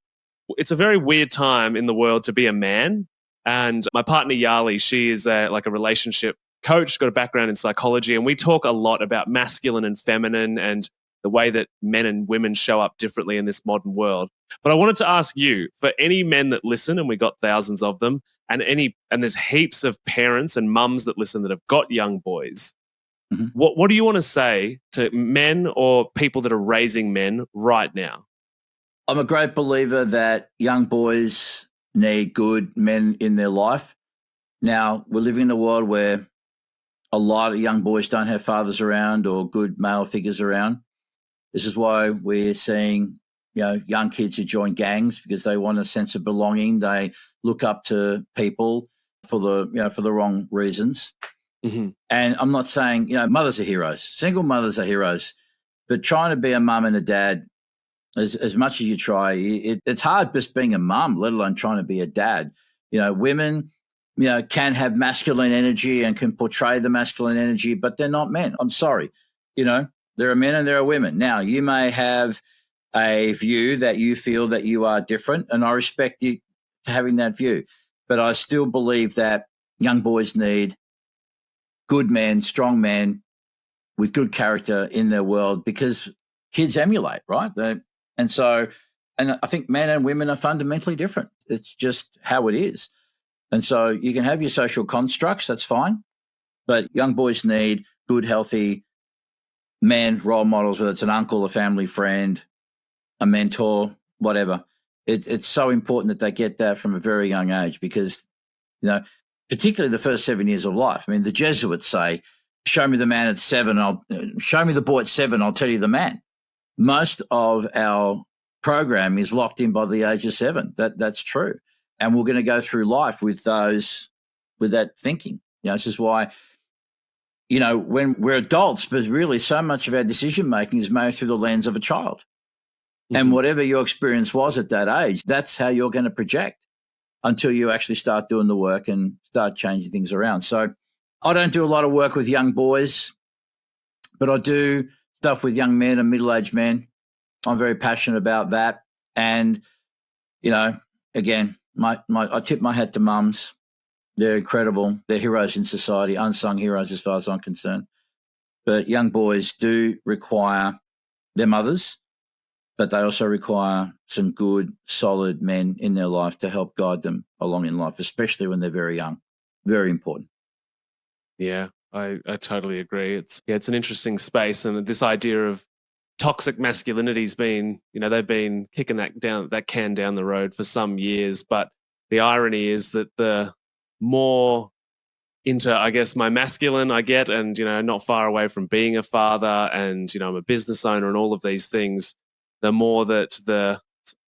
it's a very weird time in the world to be a man. And my partner Yali, she is like a relationship coach, got a background in psychology, and we talk a lot about masculine and feminine and the way that men and women show up differently in this modern world. But I wanted to ask you, for any men that listen, and we got thousands of them, and there's heaps of parents and mums that listen that have got young boys. Mm-hmm. What do you want to say to men or people that are raising men right now? I'm a great believer that young boys need good men in their life. Now, we're living in a world where a lot of young boys don't have fathers around or good male figures around. This is why we're seeing, young kids who join gangs because they want a sense of belonging. They look up to people for the wrong reasons. Mm-hmm. And I'm not saying, mothers are heroes. Single mothers are heroes. But trying to be a mum and a dad, as much as you try, it's hard just being a mum, let alone trying to be a dad. Women, can have masculine energy and can portray the masculine energy, but they're not men. I'm sorry. There are men and there are women. Now, you may have a view that you feel that you are different, and I respect you for having that view. But I still believe that young boys need good men, strong men with good character in their world because kids emulate, right? And I think men and women are fundamentally different. It's just how it is. And so you can have your social constructs, that's fine. But young boys need good, healthy men, role models, whether it's an uncle, a family friend, a mentor, whatever. It's so important that they get that from a very young age because, particularly the first 7 years of life. I mean, the Jesuits say, show me the man at 7, show me the boy at 7, I'll tell you the man. Most of our program is locked in by the age of 7. That's true. And we're going to go through life with that thinking. This is why, when we're adults, but really so much of our decision making is made through the lens of a child. Mm-hmm. And whatever your experience was at that age, that's how you're going to project until you actually start doing the work and start changing things around. So I don't do a lot of work with young boys, but I do stuff with young men and middle-aged men. I'm very passionate about that. And, again, I tip my hat to mums. They're incredible. They're heroes in society, unsung heroes as far as I'm concerned. But young boys do require their mothers, but they also require some good, solid men in their life to help guide them along in life, especially when they're very young. Very important. Yeah, I totally agree. It's an interesting space, and this idea of toxic masculinity's been, they've been kicking that can down the road for some years. But the irony is that the more into, I guess, my masculine I get, and not far away from being a father, and I'm a business owner and all of these things, the more that the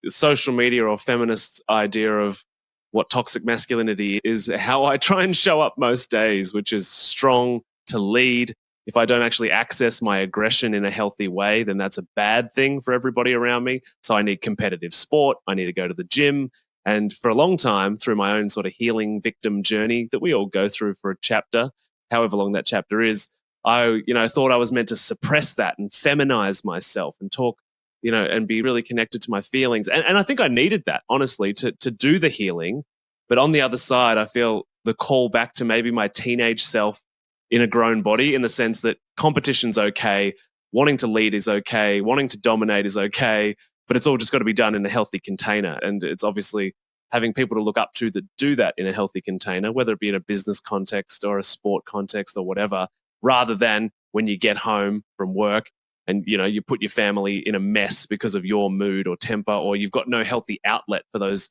social media or feminist idea of what toxic masculinity is, how I try and show up most days, which is strong, to lead. If I don't actually access my aggression in a healthy way, then that's a bad thing for everybody around me. So I need competitive sport. I need to go to the gym. And for a long time, through my own sort of healing victim journey that we all go through for a chapter, however long that chapter is, I thought I was meant to suppress that and feminize myself and talk, and be really connected to my feelings. And I think I needed that, honestly, to do the healing. But on the other side, I feel the call back to maybe my teenage self in a grown body, in the sense that competition's okay, wanting to lead is okay, wanting to dominate is okay, but it's all just got to be done in a healthy container. And it's obviously having people to look up to that do that in a healthy container, whether it be in a business context or a sport context or whatever, rather than when you get home from work and you put your family in a mess because of your mood or temper, or you've got no healthy outlet for those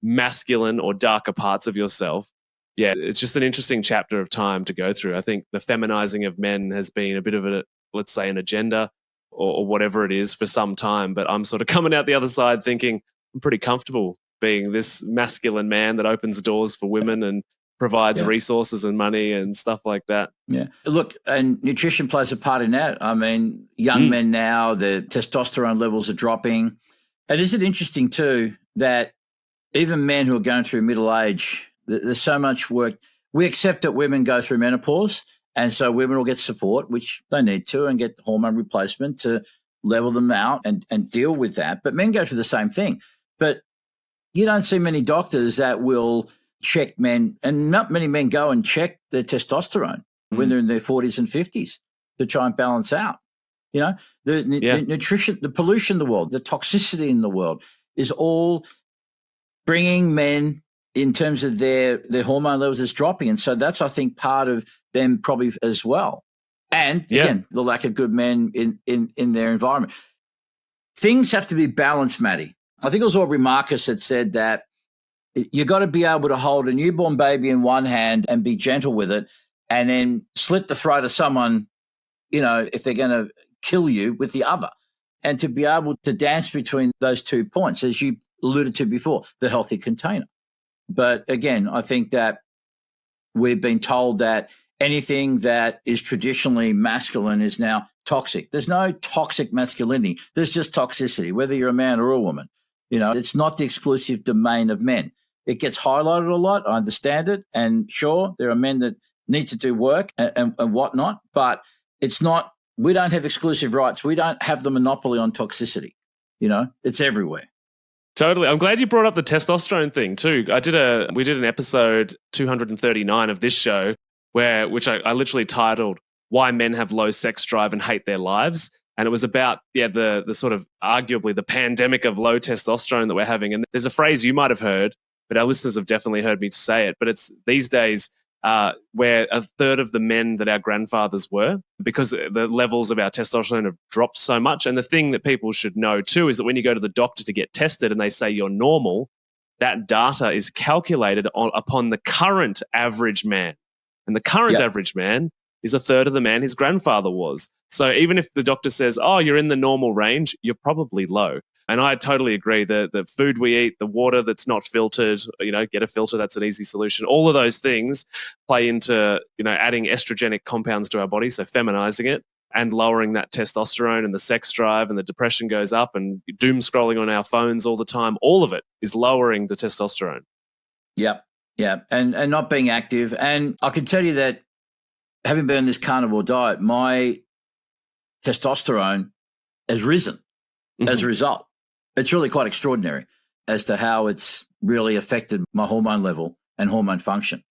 masculine or darker parts of yourself. Yeah, it's just an interesting chapter of time to go through. I think the feminizing of men has been a bit of a, let's say, an agenda or whatever it is for some time. But I'm sort of coming out the other side thinking I'm pretty comfortable being this masculine man that opens doors for women and provides resources and money and stuff like that. Yeah. Look, and nutrition plays a part in that. I mean, young men now, the testosterone levels are dropping. And isn't it interesting too that even men who are going through middle age, there's so much work. We accept that women go through menopause, and so women will get support, which they need to, and get hormone replacement to level them out and deal with that. But men go through the same thing. But you don't see many doctors that will check men, and not many men go and check their testosterone. when they're in their 40s and 50s to try and balance out. You know, the nutrition, the pollution in the world, the toxicity in the world is all bringing men in terms of their hormone levels is dropping. And so that's, I think, part of them probably as well. And again, the lack of good men in their environment. Things have to be balanced, Matty. I think it was Aubrey Marcus that said that you got to be able to hold a newborn baby in one hand and be gentle with it, and then slit the throat of someone, you know, if they're going to kill you, with the other. And to be able to dance between those 2 points, as you alluded to before, the healthy container. But again, I think that we've been told that anything that is traditionally masculine is now toxic. There's no toxic masculinity. There's just toxicity, whether you're a man or a woman. You know, it's not the exclusive domain of men. It gets highlighted a lot. I understand it. And sure, there are men that need to do work and whatnot, but it's not, we don't have exclusive rights. We don't have the monopoly on toxicity. You know, it's everywhere. Totally. I'm glad you brought up the testosterone thing too. We did an episode 239 of this show which I literally titled "Why Men Have Low Sex Drive and Hate Their Lives," and it was about the sort of arguably the pandemic of low testosterone that we're having. And there's a phrase you might have heard, but our listeners have definitely heard me say it. But it's these days where a third of the men that our grandfathers were, because the levels of our testosterone have dropped so much. And the thing that people should know too is that when you go to the doctor to get tested and they say you're normal, that data is calculated upon the current average man. And the current average man is a third of the man his grandfather was. So even if the doctor says, oh, you're in the normal range, you're probably low. And I totally agree. The food we eat, the water that's not filtered, you know, get a filter, that's an easy solution. All of those things play into, you know, adding estrogenic compounds to our body, so feminizing it and lowering that testosterone, and the sex drive and the depression goes up, and doom scrolling on our phones all the time. All of it is lowering the testosterone. Yep. Yeah. And not being active. And I can tell you that having been on this carnivore diet, my testosterone has risen as a result. It's really quite extraordinary as to how it's really affected my hormone level and hormone function.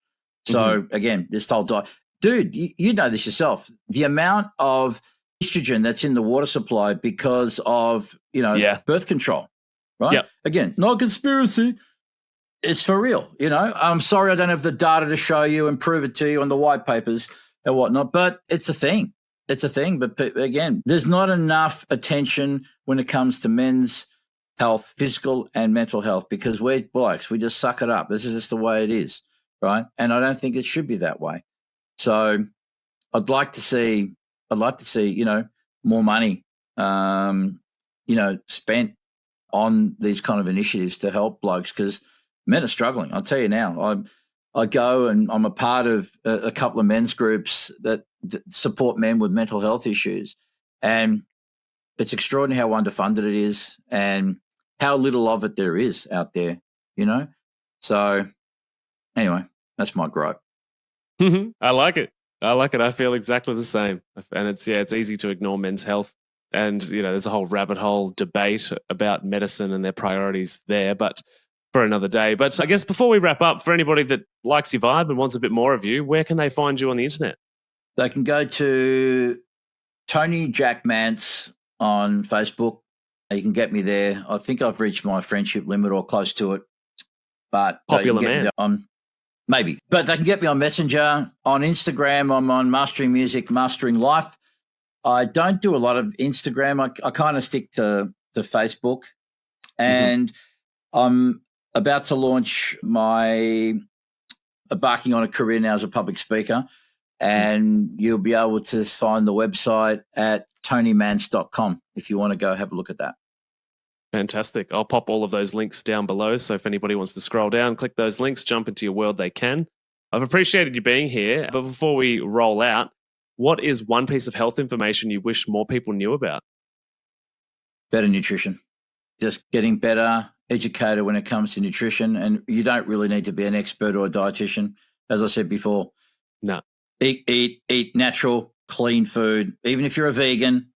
So again, this whole diet, dude, you know this yourself, the amount of estrogen that's in the water supply because of, you know, birth control, right? Yep. Again, no conspiracy. It's for real. You know, I'm sorry I don't have the data to show you and prove it to you on the white papers and whatnot, but it's a thing. It's a thing. But again, there's not enough attention when it comes to men's health, physical and mental health, because we're blokes. We just suck it up. This is just the way it is, right? And I don't think it should be that way. So I'd like to see, you know, more money, you know, spent on these kind of initiatives to help blokes, because men are struggling. I'll tell you now, I go and I'm a part of a couple of men's groups that support men with mental health issues. And it's extraordinary how underfunded it is and how little of it there is out there, you know? So anyway, that's my gripe. I like it. I feel exactly the same. And it's easy to ignore men's health. And, you know, there's a whole rabbit hole debate about medicine and their priorities there, but for another day. But I guess before we wrap up, for anybody that likes your vibe and wants a bit more of you, where can they find you on the internet? They can go to Tony Jack Mantz on Facebook. You can get me there. I think I've reached my friendship limit or close to it. But popular man. Maybe. But they can get me on Messenger. On Instagram, I'm on Mastering Music, Mastering Life. I don't do a lot of Instagram. I kind of stick to Facebook. And I'm about to launch embarking on a career now as a public speaker. And you'll be able to find the website at tonymantz.com if you want to go have a look at that. Fantastic. I'll pop all of those links down below. So if anybody wants to scroll down, click those links, jump into your world, they can. I've appreciated you being here. But before we roll out, what is one piece of health information you wish more people knew about? Better nutrition. Just getting better educated when it comes to nutrition. And you don't really need to be an expert or a dietitian. As I said before, no. Eat natural, clean food. Even if you're a vegan,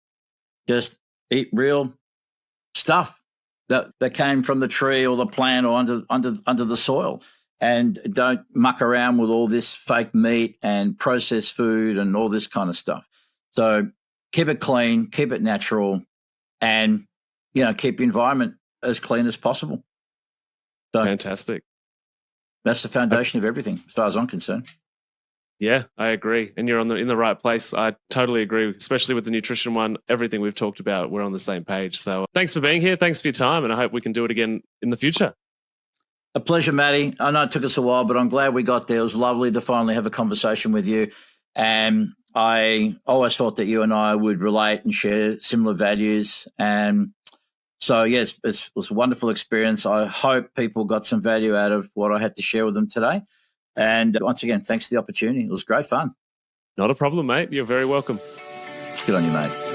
just eat real stuff that came from the tree or the plant or under the soil. and don't muck around with all this fake meat and processed food and all this kind of stuff. So keep it clean, keep it natural, and, keep your environment as clean as possible. So fantastic. That's the foundation of everything, as far as I'm concerned. Yeah, I agree. And you're in the right place. I totally agree, especially with the nutrition one. Everything we've talked about, we're on the same page. So thanks for being here. Thanks for your time. And I hope we can do it again in the future. A pleasure, Matty. I know it took us a while, but I'm glad we got there. It was lovely to finally have a conversation with you. And I always thought that you and I would relate and share similar values. And so, yes, it was a wonderful experience. I hope people got some value out of what I had to share with them today. And once again, thanks for the opportunity. It was great fun. Not a problem, mate. You're very welcome. Good on you, mate.